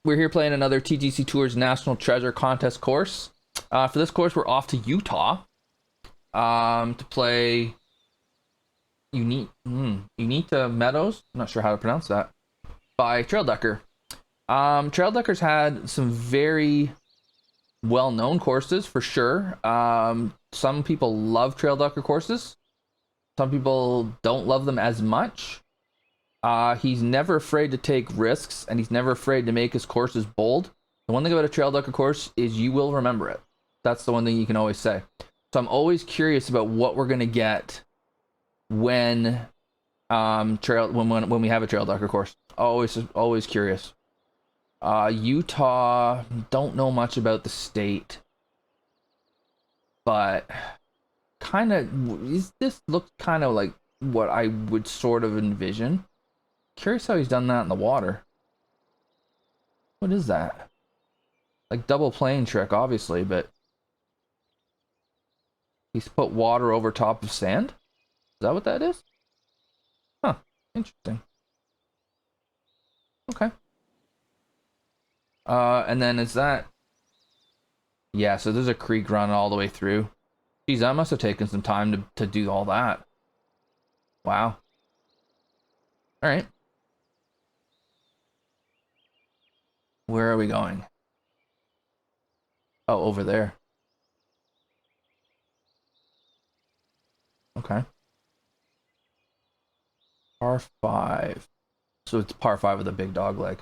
We're here playing another TGCTours National Treasure contest course. For this course, we're off to Utah to play Uinta Meadows. I'm not sure how to pronounce that. By trailducker. Trailducker's had some very well-known courses for sure. Some people love trailducker courses. Some people don't love them as much. He's never afraid to take risks, and he's never afraid to make his courses bold. The one thing about a trailducker course is you will remember it. That's the one thing you can always say. So I'm always curious about what we're gonna get when when we have a trailducker course. Always curious. Utah, don't know much about the state, but this looks kind of like what I would sort of envision. Curious how he's done that in the water. What is that? Like double plane trick, obviously, but he's put water over top of sand? Is that what that is? Huh, interesting. Okay. And then is that... Yeah, so there's a creek running all the way through. Geez, that must have taken some time to do all that. Wow. Alright. Where are we going? Oh, over there. Okay. Par 5. So it's par 5 with a big dog leg.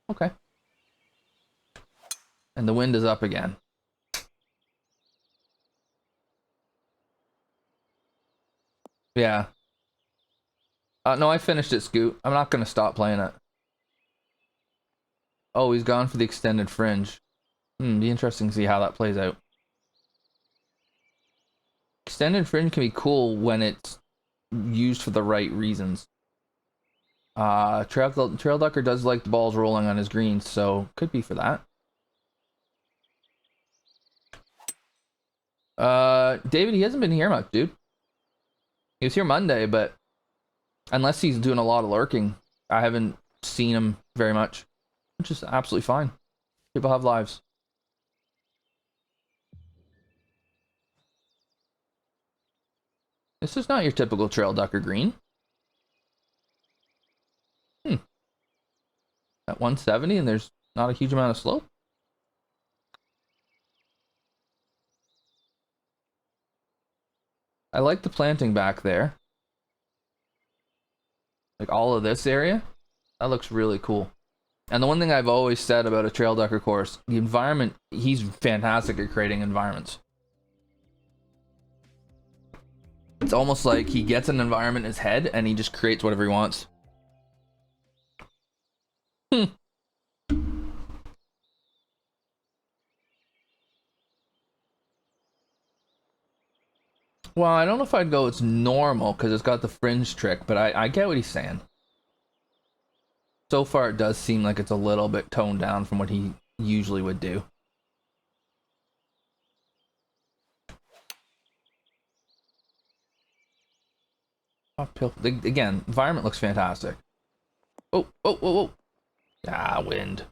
Okay. And the wind is up again. Yeah. No, I finished it, Scoot. I'm not going to stop playing it. Oh, he's gone for the extended fringe. Be interesting to see how that plays out. Extended fringe can be cool when it's used for the right reasons. Trailducker does like the balls rolling on his greens, so could be for that. David, he hasn't been here much, dude. He was here Monday, but unless he's doing a lot of lurking, I haven't seen him very much, which is absolutely fine. People have lives. This is not your typical trailducker green. At 170, and there's not a huge amount of slope. I like the planting back there. Like all of this area. That looks really cool. And the one thing I've always said about a trailducker course, the environment, he's fantastic at creating environments. It's almost like he gets an environment in his head and he just creates whatever he wants. Well, I don't know if I'd go it's normal because it's got the fringe trick, but I get what he's saying. So far, it does seem like it's a little bit toned down from what he usually would do. Uphill. Again, environment looks fantastic. Oh. Ah, wind.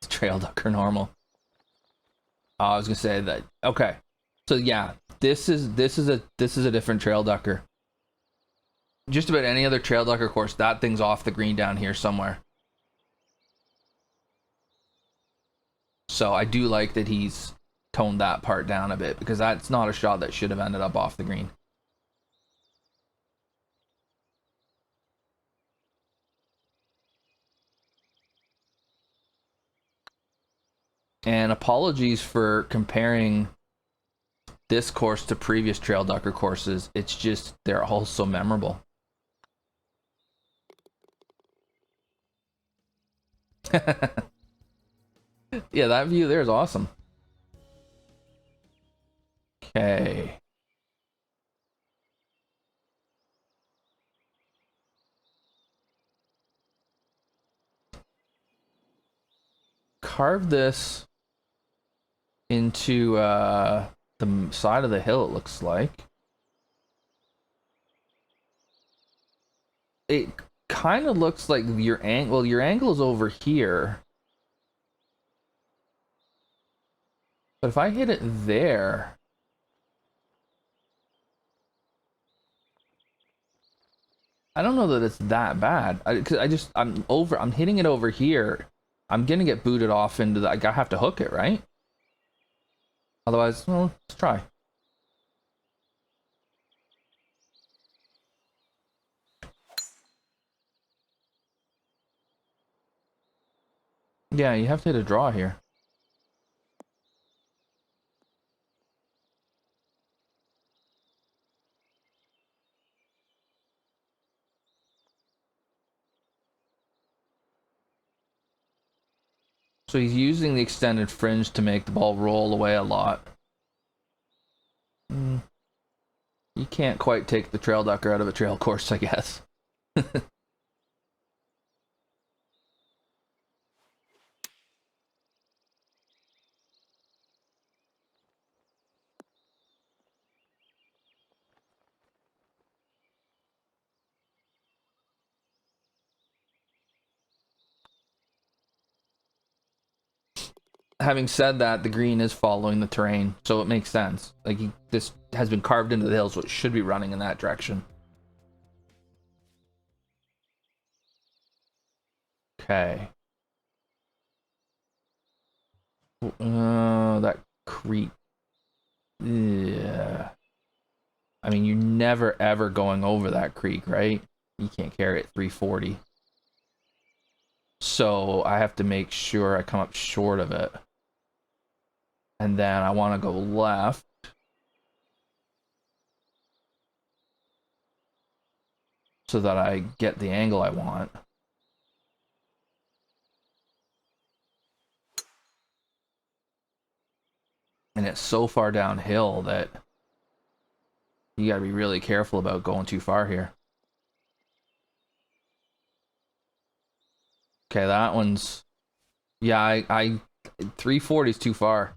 It's trailducker normal. I was gonna say that. Okay, so yeah, this is a different trailducker. Just about any other trailducker course, that thing's off the green down here somewhere. So I do like that he's toned that part down a bit, because that's not a shot that should have ended up off the green. And apologies for comparing this course to previous trailducker courses. It's just, they're all so memorable. Yeah, that view there is awesome. Okay. Carve this into the side of the hill, it looks like. It kind of looks like your angle is over here. But if I hit it there, I don't know that it's that bad. Cause I'm hitting it over here. I'm gonna get booted off into the, I have to hook it, right? Otherwise, well, let's try. Yeah, you have to hit a draw here. So he's using the extended fringe to make the ball roll away a lot. You can't quite take the trail ducker out of a trail course, I guess. Having said that, the green is following the terrain, so it makes sense. Like, this has been carved into the hill, so it should be running in that direction. Okay. That creek. Yeah. I mean, you're never ever going over that creek, right? You can't carry it 340. So I have to make sure I come up short of it. And then I want to go left. So that I get the angle I want. And it's so far downhill that you gotta be really careful about going too far here. Okay, that one's... Yeah, I 340 is too far.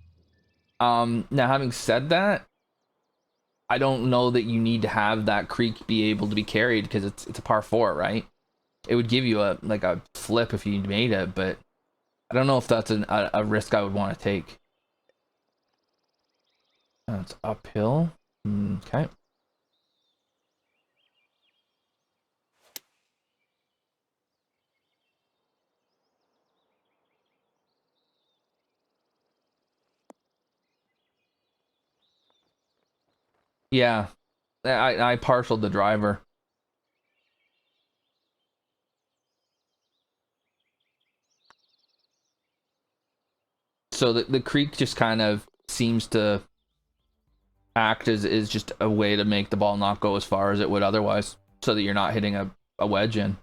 Now having said that, I don't know that you need to have that creek be able to be carried because it's a par 4, right? It would give you a flip if you made it, but I don't know if that's a risk I would want to take. It's uphill. Okay. Yeah, I partialed the driver. So the creek just kind of seems to act as is just a way to make the ball not go as far as it would otherwise, so that you're not hitting a wedge in.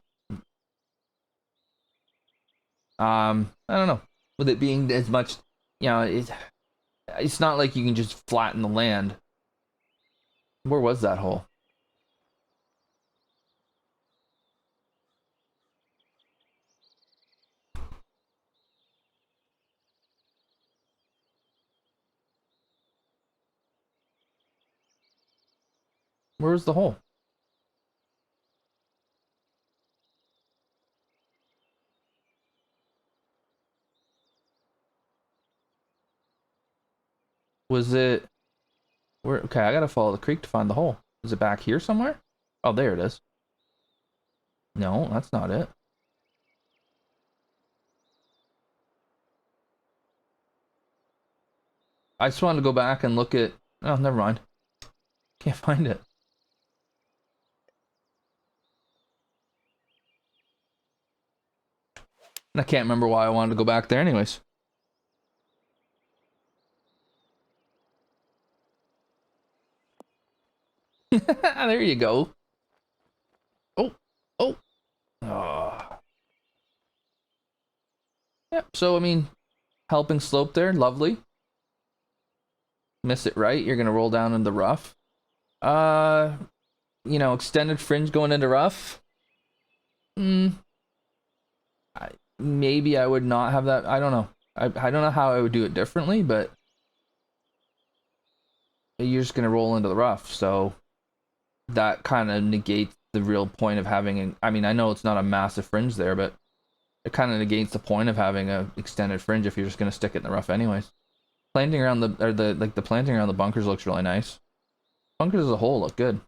I don't know. With it being as much, it's not like you can just flatten the land. Where was that hole? Where was the hole? Was it where? Okay, I gotta follow the creek to find the hole. Is it back here somewhere? Oh, there it is. No, that's not it. I just wanted to go back and look at... Oh, never mind. Can't find it. And I can't remember why I wanted to go back there anyways. There you go. Oh, oh. Oh. Yep, so I mean, helping slope there, lovely. Miss it right, you're gonna roll down in the rough. Extended fringe going into rough. Maybe I would not have that. I don't know. I don't know how I would do it differently, but you're just gonna roll into the rough, so that kind of negates the real point of having an... I mean, I know it's not a massive fringe there, but it kind of negates the point of having a extended fringe if you're just gonna stick it in the rough anyways. Planting around the planting around the bunkers looks really nice. Bunkers as a whole look good.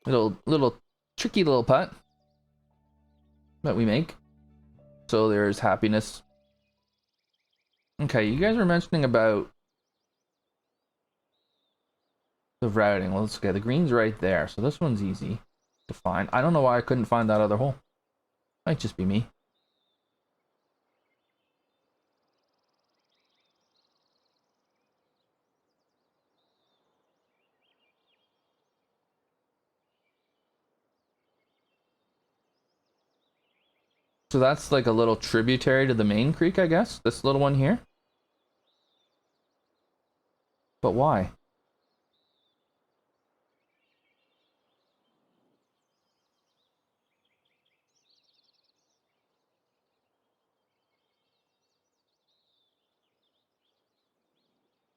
Little tricky little putt that we make. So there's happiness. Okay, you guys were mentioning about the routing. Well, let's get the green's right there. So this one's easy to find. I don't know why I couldn't find that other hole. Might just be me. So that's like a little tributary to the main creek, I guess. This little one here. But why?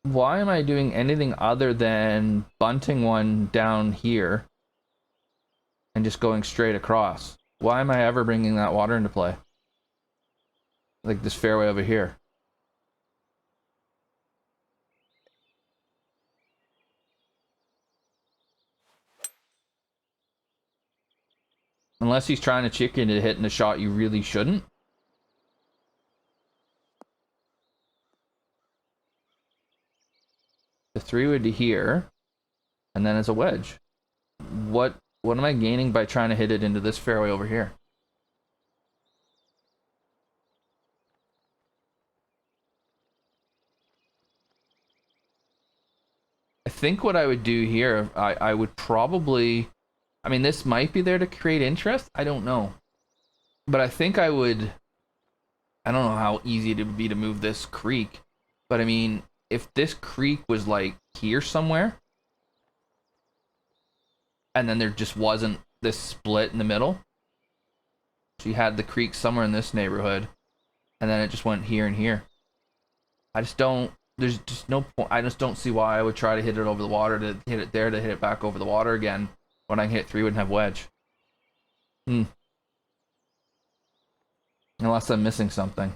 Why am I doing anything other than bunting one down here and just going straight across? Why am I ever bringing that water into play? Like this fairway over here. Unless he's trying to trick you into hitting a shot you really shouldn't. The 3-wood to here, and then it's a wedge. What am I gaining by trying to hit it into this fairway over here? I think what I would do here, I would probably, I mean, this might be there to create interest. I don't know. But I think I would, I don't know how easy it would be to move this creek. But I mean, if this creek was like here somewhere, and then there just wasn't this split in the middle, so you had the creek somewhere in this neighborhood, and then it just went here and here. I just don't, there's just no point. I just don't see why I would try to hit it over the water to hit it there to hit it back over the water again when I can hit 3-wood and have wedge. Unless I'm missing something.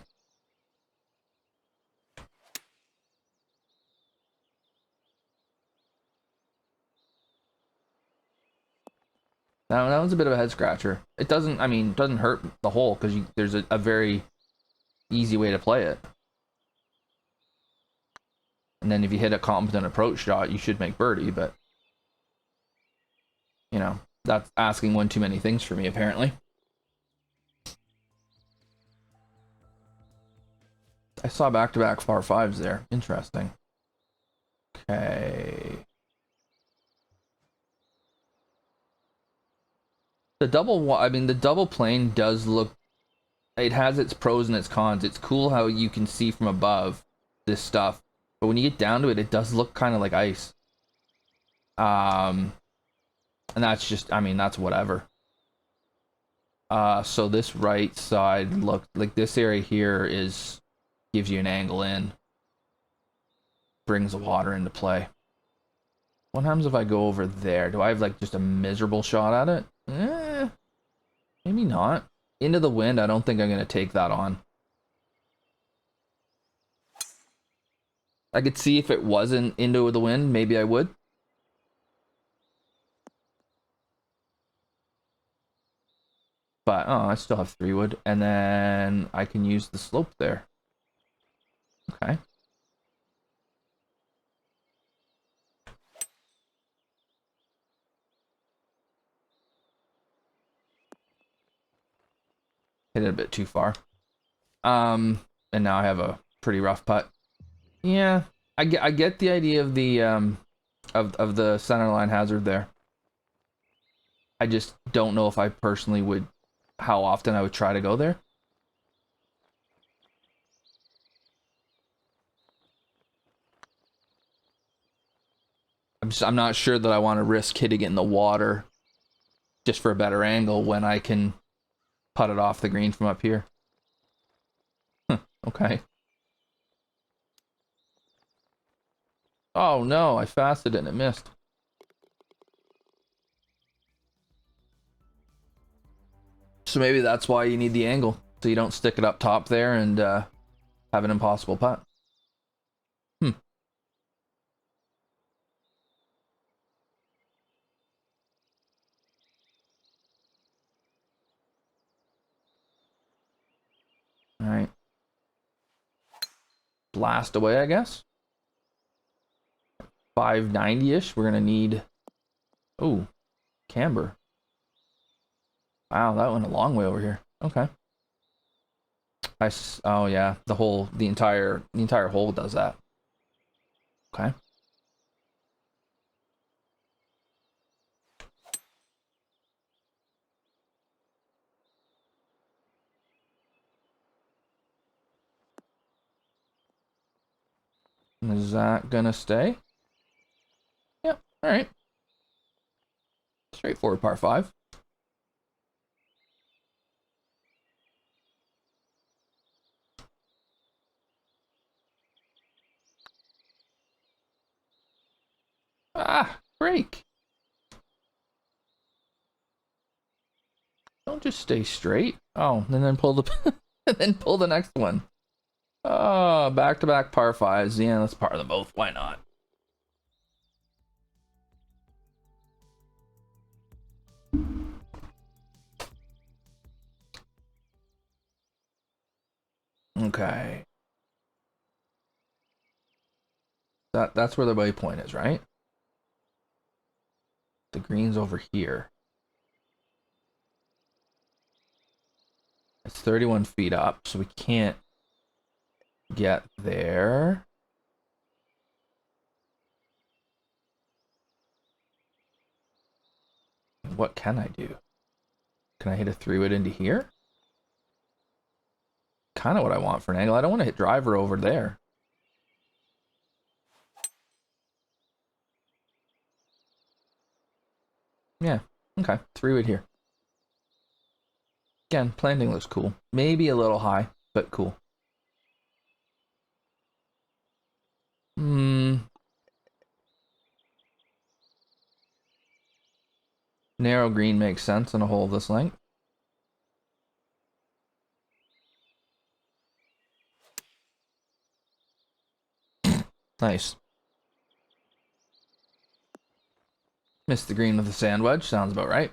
That was a bit of a head scratcher. It doesn't, I mean, it doesn't hurt the hole because there's a very easy way to play it. And then if you hit a competent approach shot, you should make birdie, but you know, that's asking one too many things for me, apparently. I saw back-to-back par fives there. Interesting. Okay. The double plane does look, it has its pros and its cons. It's cool how you can see from above this stuff, but when you get down to it, it does look kind of like ice. And that's just, I mean, that's whatever. So this right side, look, like this area here gives you an angle in. Brings the water into play. What happens if I go over there? Do I have like just a miserable shot at it? Maybe not. Into the wind, I don't think I'm going to take that on. I could see if it wasn't into the wind, maybe I would. But, oh, I still have 3-wood. And then I can use the slope there. Okay. Hit it a bit too far. And now I have a pretty rough putt. Yeah, I get the idea of the of the center line hazard there. I just don't know if I personally would, how often I would try to go there. I'm not sure that I want to risk hitting it in the water just for a better angle when I can putt it off the green from up here. Okay. Oh no, I fasted it and it missed. So maybe that's why you need the angle, so you don't stick it up top there and have an impossible putt. All right. Blast away, I guess. 590-ish. We're gonna need. Oh, camber. Wow, that went a long way over here. Okay. Oh yeah, the entire hole does that. Okay. Is that gonna stay? Yep. All right. Straightforward par 5. Ah, break. Don't just stay straight. Oh, and then pull the and then pull the next one. Oh, back-to-back par 5s. Yeah, let's par them both. Why not? Okay. That's where the waypoint is, right? The green's over here. It's 31 feet up, so we can't get there. What can I do? Can I hit a 3-wood into here? Kind of what I want for an angle. I don't want to hit driver over there. Yeah, okay. 3-wood here. Again, planting looks cool. Maybe a little high, but cool. Narrow green makes sense in a hole of this length. Nice. Missed the green with the sand wedge. Sounds about right.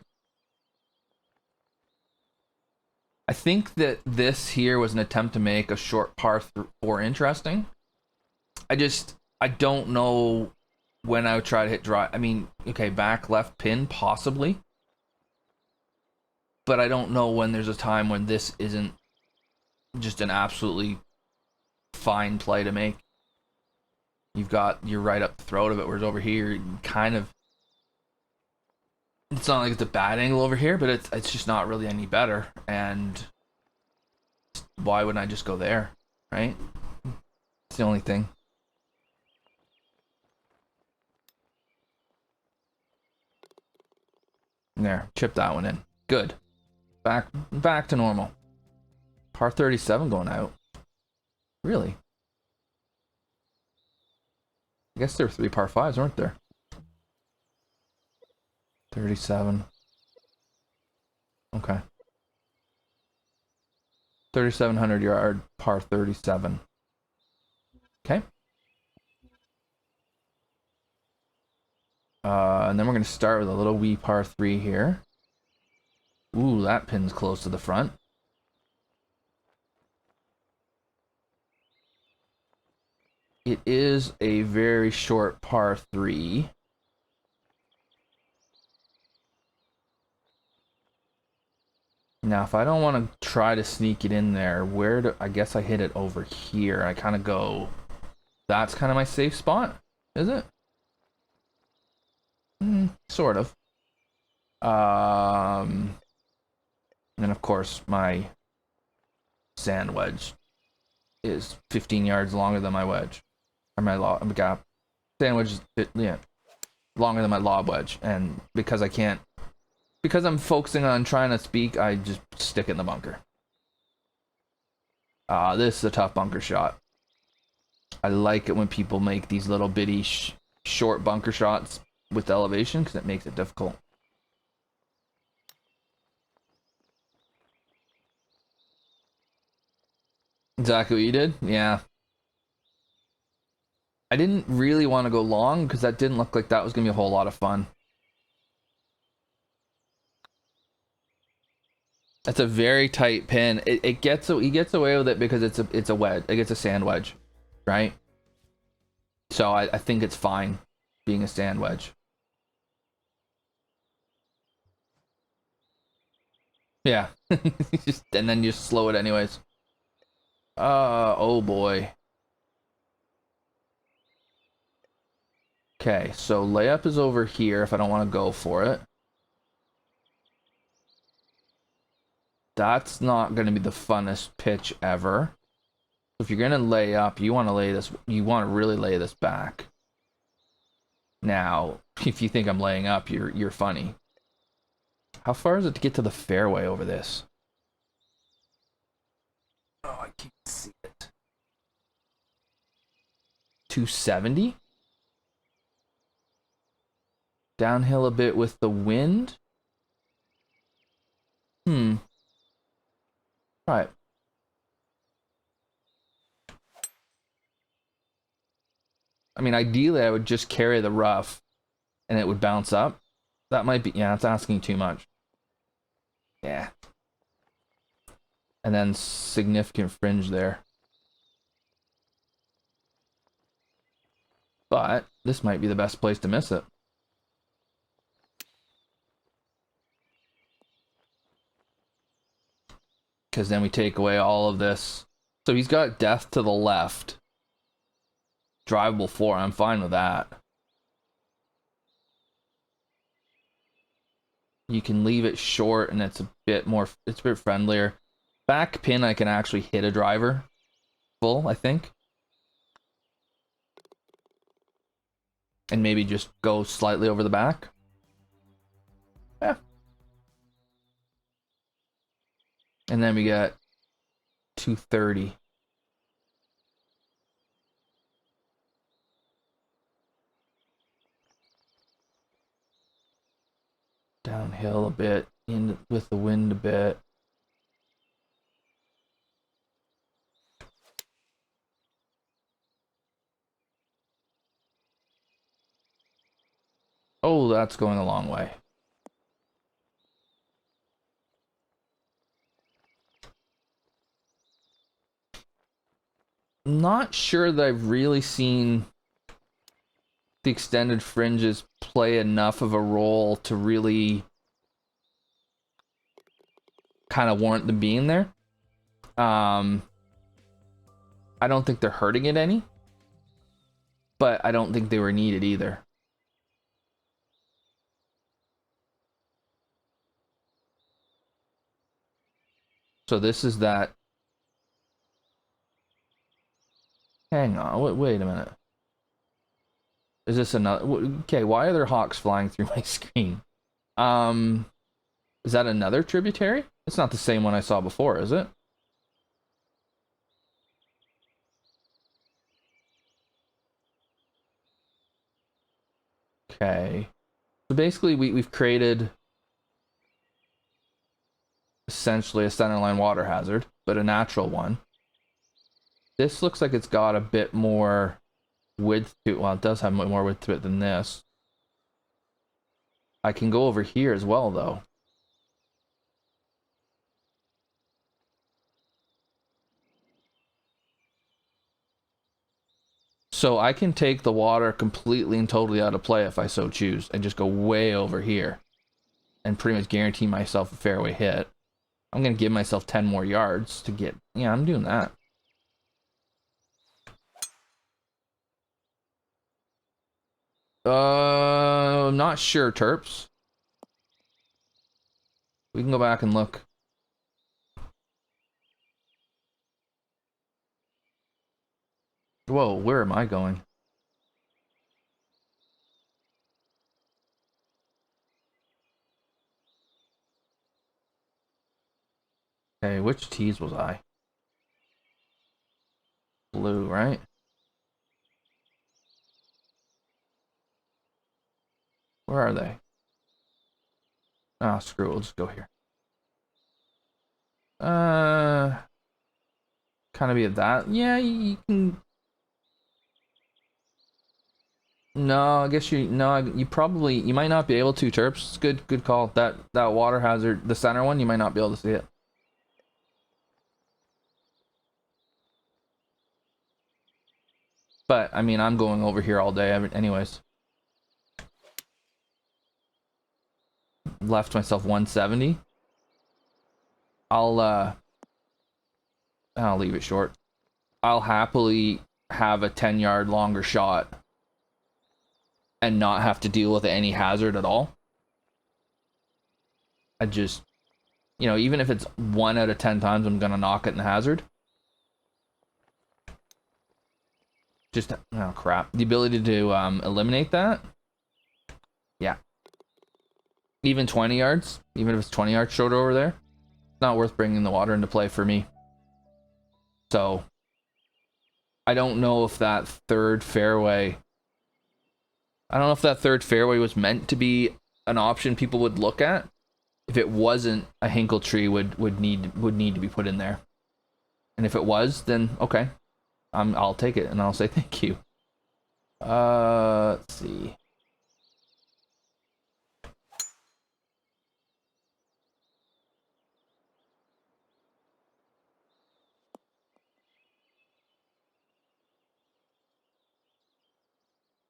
I think that this here was an attempt to make a short par 4 interesting. I don't know when I would try to hit drive. I mean, okay, back left pin, possibly. But I don't know when there's a time when this isn't just an absolutely fine play to make. You're right up the throat of it, whereas over here, you kind of. It's not like it's a bad angle over here, but it's just not really any better. And why wouldn't I just go there, right? It's the only thing. There, chip that one in. Good. Back to normal. Par 37 going out. Really? I guess there were 3 par 5s, weren't there? 37. Okay. 3,700 yard par 37. Okay. And then we're going to start with a little wee par 3 here. Ooh, that pin's close to the front. It is a very short par 3. Now, if I don't want to try to sneak it in there, I guess I hit it over here. I kind of go, that's kind of my safe spot, is it? Sort of. And of course, my sand wedge is 15 yards longer than my wedge. Or my gap. Sand wedge is, longer than my lob wedge. And because I'm focusing on trying to speak, I just stick it in the bunker. This is a tough bunker shot. I like it when people make these little bitty short bunker shots with elevation because it makes it difficult. Exactly what you did? Yeah. I didn't really want to go long because that didn't look like that was going to be a whole lot of fun. That's a very tight pin. It gets, he gets away with it because it's a wedge. It gets a sand wedge, right? So I think it's fine being a sand wedge. Yeah. Just, and then you slow it anyways. Oh boy. Okay, so layup is over here if I don't want to go for it. That's not going to be the funnest pitch ever. If you're going to lay up, you want to lay this, you want to really lay this back. Now, if you think I'm laying up, you're funny. How far is it to get to the fairway over this? Oh, I can't see it. 270? Downhill a bit with the wind? Hmm. All right. I mean, ideally, I would just carry the rough and it would bounce up. That might be, yeah, it's asking too much. Yeah. And then significant fringe there. But this might be the best place to miss it. Because then we take away all of this. So he's got death to the left. Drivable floor. I'm fine with that. You can leave it short and it's a bit more, it's a bit friendlier. Back pin, I can actually hit a driver full, I think. And maybe just go slightly over the back. Yeah. And then we got 230. Downhill a bit, in with the wind a bit. Oh, that's going a long way. Not sure that I've really seen the extended fringes play enough of a role to really kind of warrant them being there. I don't think they're hurting it any, but I don't think they were needed either. So this is that. Hang on, wait a minute. Is this another? Okay, why are there hawks flying through my screen? Um, is that another tributary? It's not the same one I saw before, is it? Okay. So basically, we've created essentially a centerline water hazard, but a natural one. This looks like it's got a bit more width to it. Well, it does have more width to it than this. I can go over here as well, though. So I can take the water completely and totally out of play if I so choose and just go way over here and pretty much guarantee myself a fairway hit. I'm going to give myself 10 more yards to get... Yeah, I'm doing that. I'm not sure, Terps. We can go back and look. Whoa, where am I going? Okay, which tees was I? Blue, right? Where are they? Ah, screw it, we'll just go here. Kind kind of be at that. Yeah, you can. No, I guess you probably, you might not be able to, Terps. It's good call. That water hazard, the center one, you might not be able to see it. But I mean, I'm going over here all day anyways. Left myself 170. I'll leave it short. I'll happily have a 10-yard longer shot and not have to deal with any hazard at all. I just, you know, even if it's 1 out of 10 times I'm gonna knock it in the hazard. Just, oh crap. The ability to eliminate that. Yeah. Even 20 yards, even if it's 20 yards short over there, it's not worth bringing the water into play for me. So, I don't know if that third fairway was meant to be an option people would look at. If it wasn't, a Hinkle tree would need to be put in there. And if it was, then okay. I'll take it and I'll say thank you. Let's see.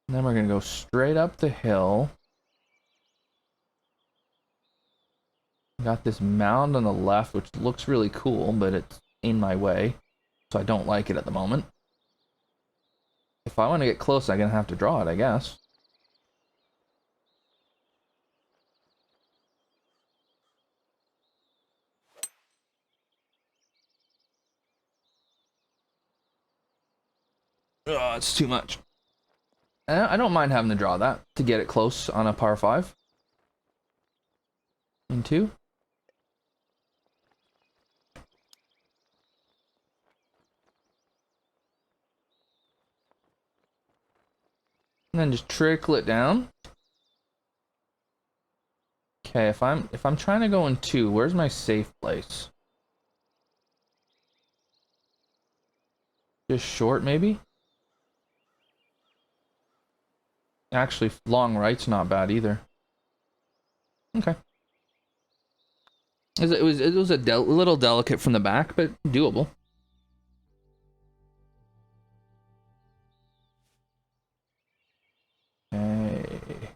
And then we're gonna go straight up the hill. Got this mound on the left, which looks really cool, but it's in my way, so I don't like it at the moment. If I want to get close, I'm gonna have to draw it, I guess. Oh, it's too much. I don't mind having to draw that to get it close on a par 5. In 2. And then just trickle it down. Okay, if I'm trying to go in 2, where's my safe place? Just short, maybe? Actually, long right's not bad either. Okay. It was a little delicate from the back, but doable. Okay.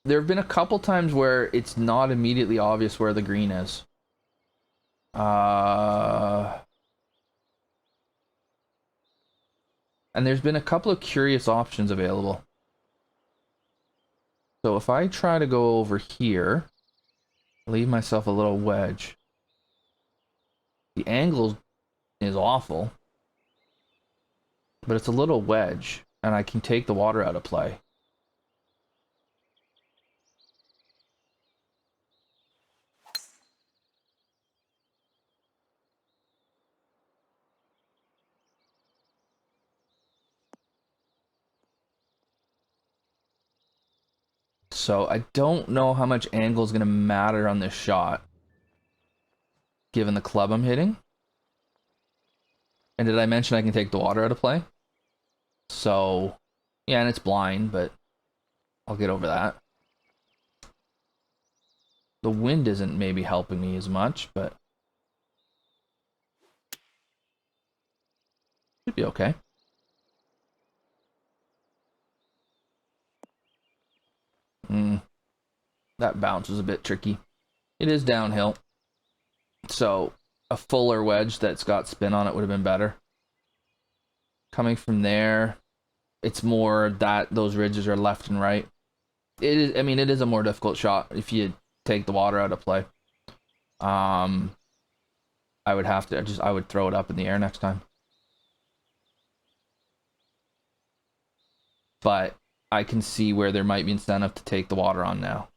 There have been a couple times where it's not immediately obvious where the green is. And there's been a couple of curious options available. So if I try to go over here, leave myself a little wedge. The angle is awful, but it's a little wedge, and I can take the water out of play. So I don't know how much angle is going to matter on this shot, given the club I'm hitting. And did I mention I can take the water out of play? So, yeah, and it's blind, but I'll get over that. The wind isn't maybe helping me as much, but should be okay. That bounce was a bit tricky. It is downhill, so a fuller wedge that's got spin on it would have been better. Coming from there, it's more that those ridges are left and right. It is, I mean, it is a more difficult shot if you take the water out of play. I would have to I would throw it up in the air next time. But I can see where there might be incentive to take the water on now.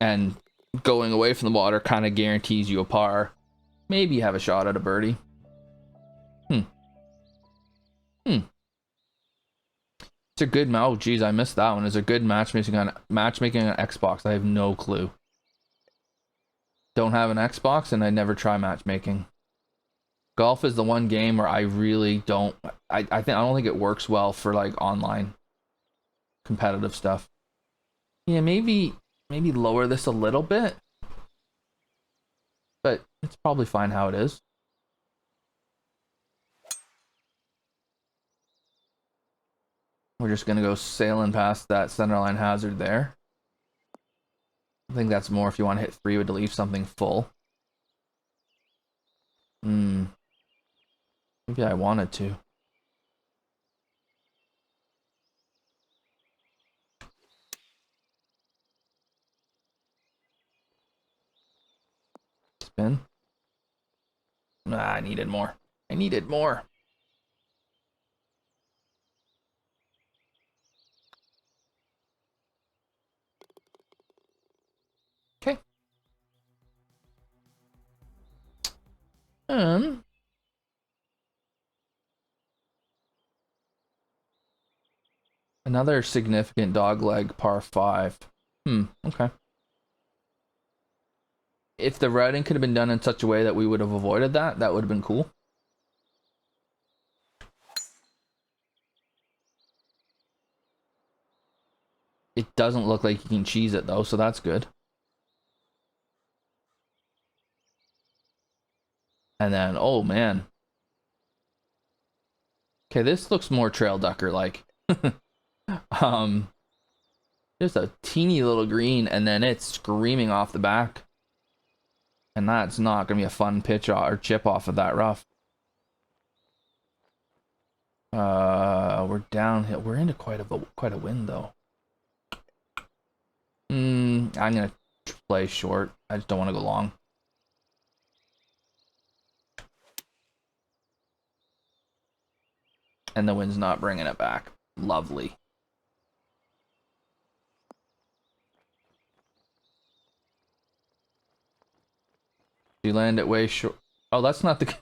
And going away from the water kind of guarantees you a par. Maybe you have a shot at a birdie. It's there good? Oh, geez, I missed that one. Is there good matchmaking on Xbox? I have no clue. Don't have an Xbox, and I never try matchmaking. Golf is the one game where I really don't. I don't think it works well for like online competitive stuff. Yeah, maybe lower this a little bit, but it's probably fine how it is. We're just gonna go sailing past that centerline hazard there. I think that's more if you want to hit 3 wood to leave something full. Maybe I wanted to. Spin. Nah, I needed more. I needed more. Okay. Another significant dogleg par 5. Okay. If the routing could have been done in such a way that we would have avoided that, that would have been cool. It doesn't look like you can cheese it though, so that's good. And then, oh man. Okay, this looks more trail ducker like. Just a teeny little green, and then it's screaming off the back. And that's not gonna be a fun pitch or chip off of that rough. We're downhill. We're into quite a wind though. I'm gonna play short. I just don't want to go long. And the wind's not bringing it back. Lovely. You land it way short. Oh, that's not the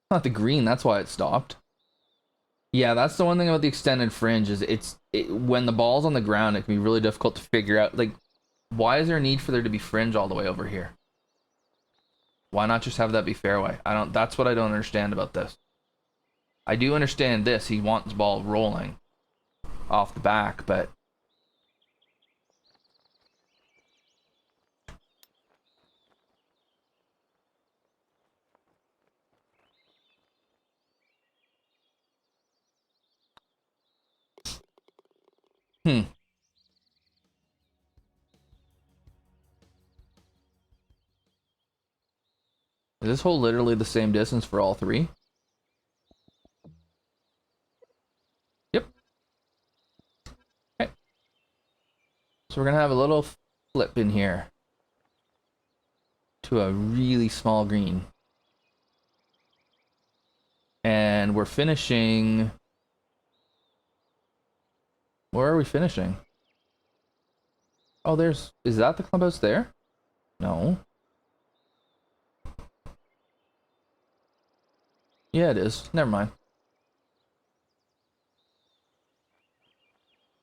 not the green. That's why it stopped. Yeah, that's the one thing about the extended fringe is when the ball's on the ground, it can be really difficult to figure out. Like, why is there a need for there to be fringe all the way over here? Why not just have that be fairway? That's what I don't understand about this. I do understand this. He wants ball rolling off the back, but Is this hole literally the same distance for all 3? Yep. Okay. So we're gonna have a little flip in here to a really small green. And we're finishing... Where are we finishing? Oh, is that the clubhouse there? No. Yeah, it is. Never mind.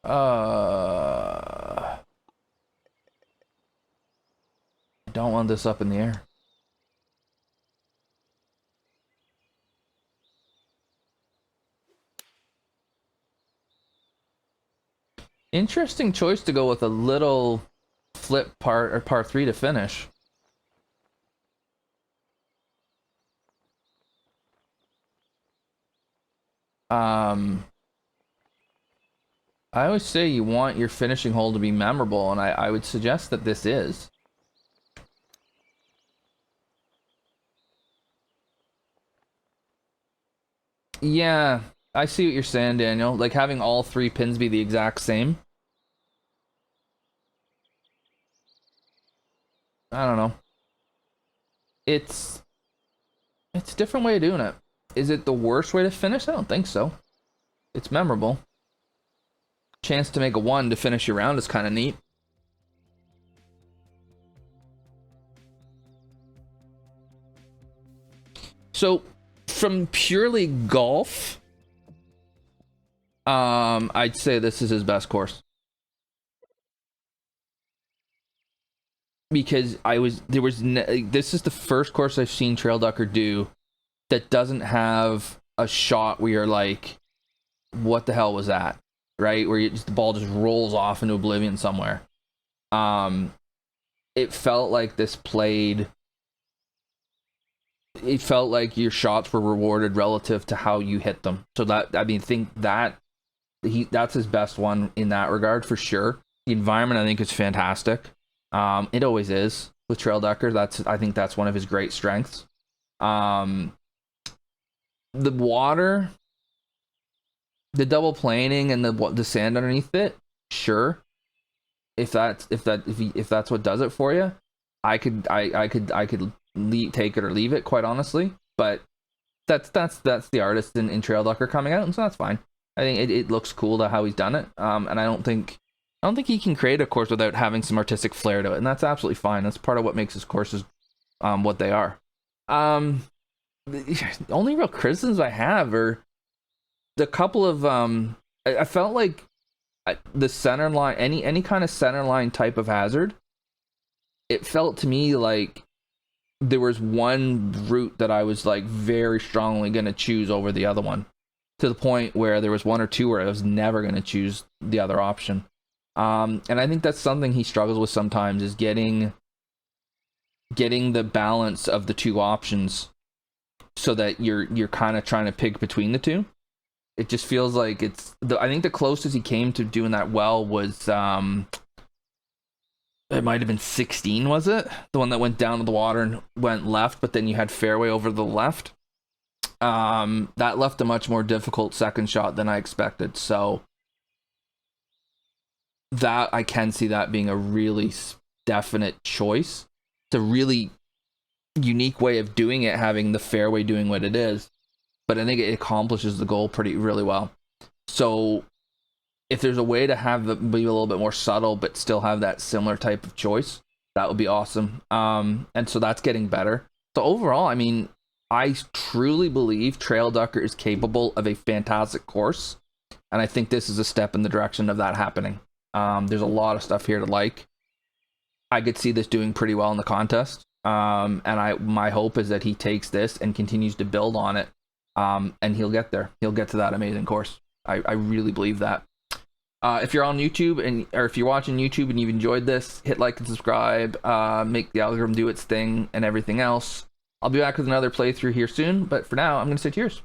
I don't want this up in the air. Interesting choice to go with a little flip par 3 to finish. I always say you want your finishing hole to be memorable, and I would suggest that this is. Yeah, I see what you're saying, Daniel. Like having all 3 pins be the exact same. I don't know. It's a different way of doing it. Is it the worst way to finish? I don't think so. It's memorable. Chance to make a 1 to finish your round is kind of neat. So, from purely golf, I'd say this is his best course. Because this is the first course I've seen Trailducker do that doesn't have a shot where you're like, what the hell was that? Right? Where the ball just rolls off into oblivion somewhere. It felt like it felt like your shots were rewarded relative to how you hit them. So that's his best one in that regard for sure. The environment I think is fantastic. It always is with Trailducker. I think that's one of his great strengths. The water, the double planing and the sand underneath it, sure. If that's what does it for you, I could take it or leave it, quite honestly. But that's the artist in Trailducker coming out, and so that's fine. I think it looks cool to how he's done it. And I don't think he can create a course without having some artistic flair to it, and that's absolutely fine. That's part of what makes his courses what they are. The only real criticisms I have are the couple of I felt like the center line, any kind of center line type of hazard, it felt to me like there was one route that I was like very strongly going to choose over the other one, to the point where there was one or two where I was never going to choose the other option. And I think that's something he struggles with sometimes, is getting the balance of the two options so that you're kind of trying to pick between the two. It just feels like I think the closest he came to doing that well was it might have been 16, was it? The one that went down to the water and went left, but then you had fairway over the left. That left a much more difficult second shot than I expected. So that I can see that being a really definite choice. It's a really unique way of doing it, having the fairway doing what it is, but I think it accomplishes the goal really well. So if there's a way to have it be a little bit more subtle but still have that similar type of choice, that would be awesome. And so that's getting better. So overall, I mean, I truly believe Trailducker is capable of a fantastic course, and I think this is a step in the direction of that happening. There's a lot of stuff here to like. I could see this doing pretty well in the contest. And my hope is that he takes this and continues to build on it. And he'll get there. He'll get to that amazing course. I really believe that. If you're on YouTube or if you're watching YouTube and you've enjoyed this, hit like and subscribe, make the algorithm do its thing and everything else. I'll be back with another playthrough here soon, but for now, I'm going to say cheers.